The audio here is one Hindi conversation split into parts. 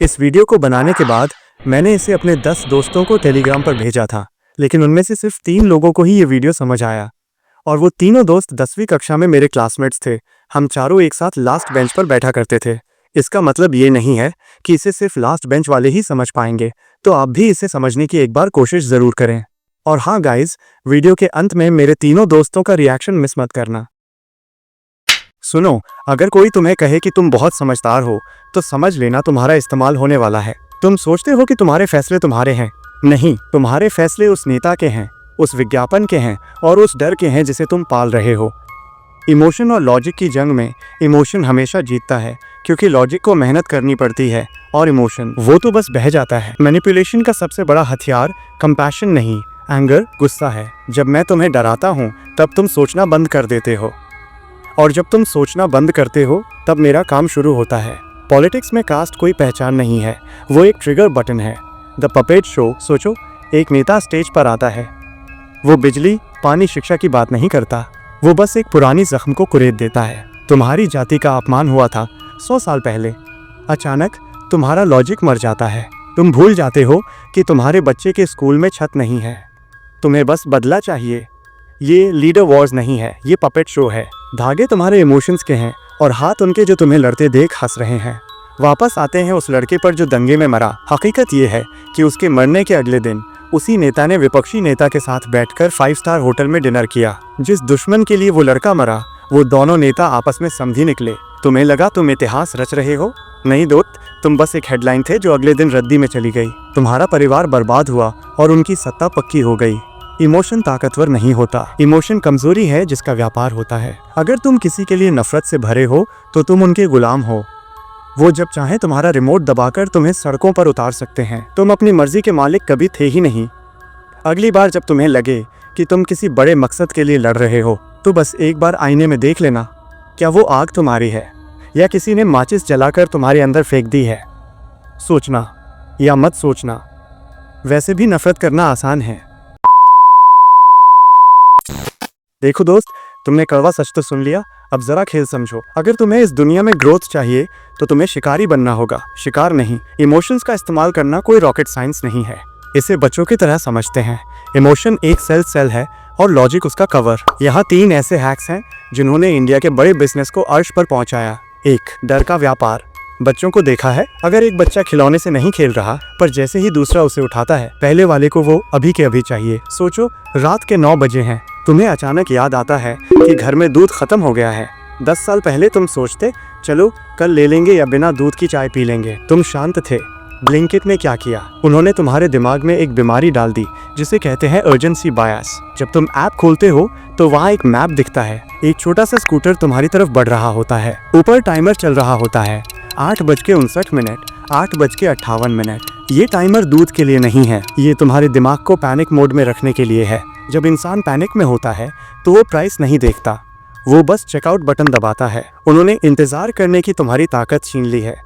इस वीडियो को बनाने के बाद मैंने इसे अपने 10 दोस्तों को टेलीग्राम पर भेजा था, लेकिन उनमें से सिर्फ 3 लोगों को ही ये वीडियो समझ आया। और वो तीनों दोस्त 10वीं कक्षा में मेरे क्लासमेट्स थे। हम चारों एक साथ लास्ट बेंच पर बैठा करते थे। इसका मतलब ये नहीं है कि इसे सिर्फ लास्ट बेंच वाले ही समझ पाएंगे, तो आप भी इसे समझने की एक बार कोशिश ज़रूर करें। और हाँ गाइज, वीडियो के अंत में मेरे तीनों दोस्तों का रिएक्शन मिस मत करना। सुनो, अगर कोई तुम्हें कहे कि तुम बहुत समझदार हो, तो समझ लेना तुम्हारा इस्तेमाल होने वाला है। तुम सोचते हो कि तुम्हारे फैसले तुम्हारे हैं। नहीं, तुम्हारे फैसले उस नेता के हैं, उस विज्ञापन के हैं और उस डर के हैं जिसे तुम पाल रहे हो। इमोशन और लॉजिक की जंग में इमोशन हमेशा जीतता है, क्योंकि लॉजिक को मेहनत करनी पड़ती है और इमोशन वो तो बस बह जाता है। मैनिपुलेशन का सबसे बड़ा हथियार कंपैशन नहीं, एंगर, गुस्सा है। जब मैं तुम्हें डराता हूँ तब तुम सोचना बंद कर देते हो, और जब तुम सोचना बंद करते हो तब मेरा काम शुरू होता है। पॉलिटिक्स में कास्ट कोई पहचान नहीं है, वो एक ट्रिगर बटन है। The puppet show. सोचो, एक नेता स्टेज पर आता है। वो बिजली, पानी, शिक्षा की बात नहीं करता, वो बस एक पुरानी जख्म को कुरेद देता है। तुम्हारी जाति का अपमान हुआ था 100 साल पहले। अचानक तुम्हारा लॉजिक मर जाता है। तुम भूल जाते हो कि तुम्हारे बच्चे के स्कूल में छत नहीं है। तुम्हें बस बदला चाहिए। ये लीडर वॉर्स नहीं है, ये पपेट शो है। धागे तुम्हारे इमोशंस के हैं और हाथ उनके जो तुम्हें लड़ते देख हंस रहे हैं। वापस आते हैं उस लड़के पर जो दंगे में मरा। हकीकत ये है कि उसके मरने के अगले दिन उसी नेता ने विपक्षी नेता के साथ बैठकर 5 स्टार होटल में डिनर किया। जिस दुश्मन के लिए वो लड़का मरा, वो दोनों नेता आपस में समझी निकले। तुम्हें लगा तुम इतिहास रच रहे हो? नहीं दोस्त, तुम बस एक हेडलाइन थे जो अगले दिन रद्दी में चली गई। तुम्हारा परिवार बर्बाद हुआ और उनकी सत्ता पक्की हो गई। इमोशन ताकतवर नहीं होता, इमोशन कमजोरी है जिसका व्यापार होता है। अगर तुम किसी के लिए नफरत से भरे हो तो तुम उनके गुलाम हो। वो जब चाहे तुम्हारा रिमोट दबाकर तुम्हें सड़कों पर उतार सकते हैं। तुम अपनी मर्जी के मालिक कभी थे ही नहीं। अगली बार जब तुम्हें लगे कि तुम किसी बड़े मकसद के लिए लड़ रहे हो, तो बस एक बार आईने में देख लेना, क्या वो आग तुम्हारी है या किसी ने माचिस जलाकर तुम्हारे अंदर फेंक दी है। सोचना या मत सोचना, वैसे भी नफरत करना आसान है। देखो दोस्त, तुमने कड़वा सच तो सुन लिया, अब जरा खेल समझो। अगर तुम्हें इस दुनिया में ग्रोथ चाहिए तो तुम्हें शिकारी बनना होगा, शिकार नहीं। इमोशंस का इस्तेमाल करना कोई रॉकेट साइंस नहीं है, इसे बच्चों की तरह समझते हैं। इमोशन एक सेल है और लॉजिक उसका कवर। यहाँ 3 ऐसे हैक्स हैं जिन्होंने इंडिया के बड़े बिजनेस को अर्श पर पहुँचाया। 1, डर का व्यापार। बच्चों को देखा है, अगर एक बच्चा खिलौने से नहीं खेल रहा, पर जैसे ही दूसरा उसे उठाता है, पहले वाले को वो अभी के अभी चाहिए। सोचो, रात के 9 बजे हैं, तुम्हें अचानक याद आता है कि घर में दूध खत्म हो गया है। 10 साल पहले तुम सोचते, चलो कल ले लेंगे या बिना दूध की चाय पी लेंगे। तुम शांत थे। ब्लिंकिट ने क्या किया? उन्होंने तुम्हारे दिमाग में एक बीमारी डाल दी जिसे कहते हैं अर्जेंसी बायस। जब तुम ऐप खोलते हो तो वहाँ एक मैप दिखता है। एक छोटा सा स्कूटर तुम्हारी तरफ बढ़ रहा होता है, ऊपर टाइमर चल रहा होता है 8:59, 8:58। ये टाइमर दूध के लिए नहीं है, ये तुम्हारे दिमाग को पैनिक मोड में रखने के लिए है। जब इंसान पैनिक में होता है तो वो प्राइस नहीं देखता, वो बस चेकआउट बटन दबाता है। उन्होंने इंतजार करने की तुम्हारी ताकत छीन ली है।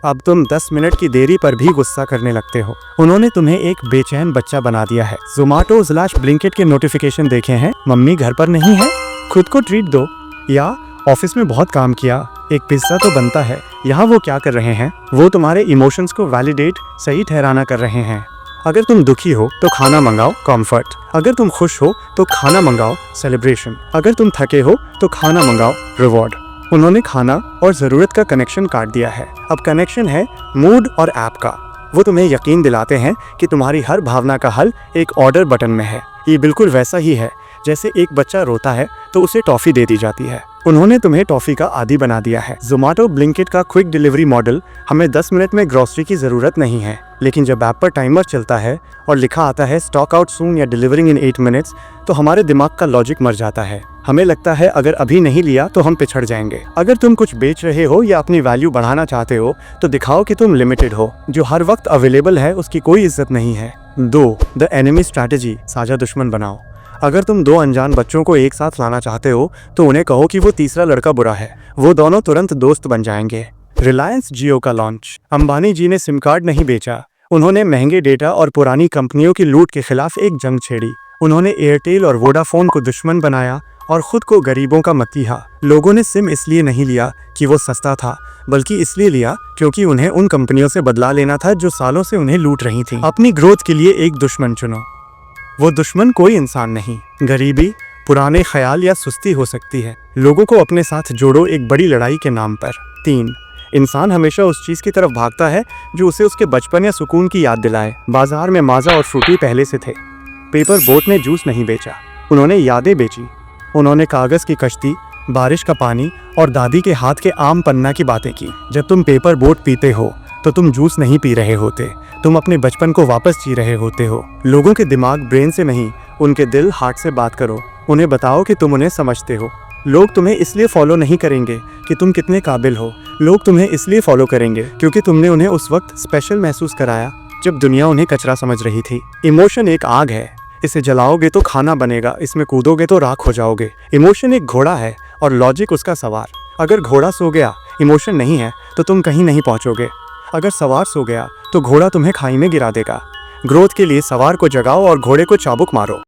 अब तुम 10 मिनट की देरी पर भी गुस्सा करने लगते हो। उन्होंने तुम्हें एक बेचैन बच्चा बना दिया है। ज़ोमैटो/ब्लिंकिट के नोटिफिकेशन देखे हैं, मम्मी घर पर नहीं है, खुद को ट्रीट दो, या ऑफिस में बहुत काम किया, एक पिज्जा तो बनता है। यहाँ वो क्या कर रहे हैं? वो तुम्हारे इमोशंस को वैलिडेट, सही ठहराना कर रहे हैं। अगर तुम दुखी हो तो खाना मंगाओ, कंफर्ट। अगर तुम खुश हो तो खाना मंगाओ, सेलिब्रेशन। अगर तुम थके हो तो खाना मंगाओ, रिवॉर्ड। उन्होंने खाना और ज़रूरत का कनेक्शन काट दिया है। अब कनेक्शन है मूड और ऐप का। वो तुम्हें यकीन दिलाते हैं कि तुम्हारी हर भावना का हल एक ऑर्डर बटन में है। ये बिल्कुल वैसा ही है जैसे एक बच्चा रोता है तो उसे टॉफ़ी दे दी जाती है। उन्होंने तुम्हें टॉफ़ी का आदी बना दिया है। ज़ोमैटो, ब्लिंकिट का क्विक डिलीवरी मॉडल, हमें 10 मिनट में ग्रोसरी की ज़रूरत नहीं है, लेकिन जब ऐप पर टाइमर चलता है और लिखा आता है स्टॉक आउट सून या डिलीवरिंग इन 8 मिनट्स, तो हमारे दिमाग का लॉजिक मर जाता है। हमें लगता है अगर अभी नहीं लिया तो हम पिछड़ जाएंगे। अगर तुम कुछ बेच रहे हो या अपनी वैल्यू बढ़ाना चाहते हो तो दिखाओ कि तुम लिमिटेड हो। जो हर वक्त अवेलेबल है उसकी कोई इज्जत नहीं है। 2, द एनिमी स्ट्रैटेजी। साझा दुश्मन बनाओ। अगर तुम 2 अनजान बच्चों को एक साथ लाना चाहते हो तो उन्हें कहो कि वो तीसरा लड़का बुरा है, वो दोनों तुरंत दोस्त बन जाएंगे। रिलायंस जियो का लॉन्च। अंबानी जी ने सिम कार्ड नहीं बेचा, उन्होंने महंगे डेटा और पुरानी कंपनियों की लूट के खिलाफ एक जंग छेड़ी। उन्होंने एयरटेल और वोडाफोन को दुश्मन बनाया और खुद को गरीबों का मतीहा। लोगों ने सिम इसलिए नहीं लिया कि वो सस्ता था, बल्कि इसलिए लिया क्योंकि उन्हें उन कंपनियों से बदला लेना था जो सालों से उन्हें लूट रही थीं। अपनी ग्रोथ के लिए एक दुश्मन चुनो। वो दुश्मन कोई इंसान नहीं, गरीबी, पुराने ख्याल या सुस्ती हो सकती है। लोगों को अपने साथ जोड़ो एक बड़ी लड़ाई के नाम पर। 3, इंसान हमेशा उस चीज़ की तरफ भागता है जो उसे उसके बचपन या सुकून की याद दिलाए। बाजार में माज़ा और फ्रूटी पहले से थे। पेपर बोट ने जूस नहीं बेचा, उन्होंने यादें बेची। उन्होंने कागज़ की कश्ती, बारिश का पानी और दादी के हाथ के आम पन्ना की बातें की। जब तुम पेपर बोट पीते हो तो तुम जूस नहीं पी रहे होते, तुम अपने बचपन को वापस जी रहे होते हो। लोगों के दिमाग ब्रेन से नहीं, उनके दिल हार्ट से बात करो। उन्हें बताओ कि तुम उन्हें समझते हो। लोग तुम्हें इसलिए फॉलो नहीं करेंगे कि तुम कितने काबिल हो, लोग तुम्हें इसलिए फॉलो करेंगे क्योंकि तुमने उन्हें उस वक्त स्पेशल महसूस कराया जब दुनिया उन्हें कचरा समझ रही थी। इमोशन एक आग है, इसे जलाओगे तो खाना बनेगा, इसमें कूदोगे तो राख हो जाओगे। इमोशन एक घोड़ा है और लॉजिक उसका सवार। अगर घोड़ा सो गया, इमोशन नहीं है, तो तुम कहीं नहीं पहुंचोगे। अगर सवार सो गया तो घोड़ा तुम्हें खाई में गिरा देगा। ग्रोथ के लिए सवार को जगाओ और घोड़े को चाबुक मारो।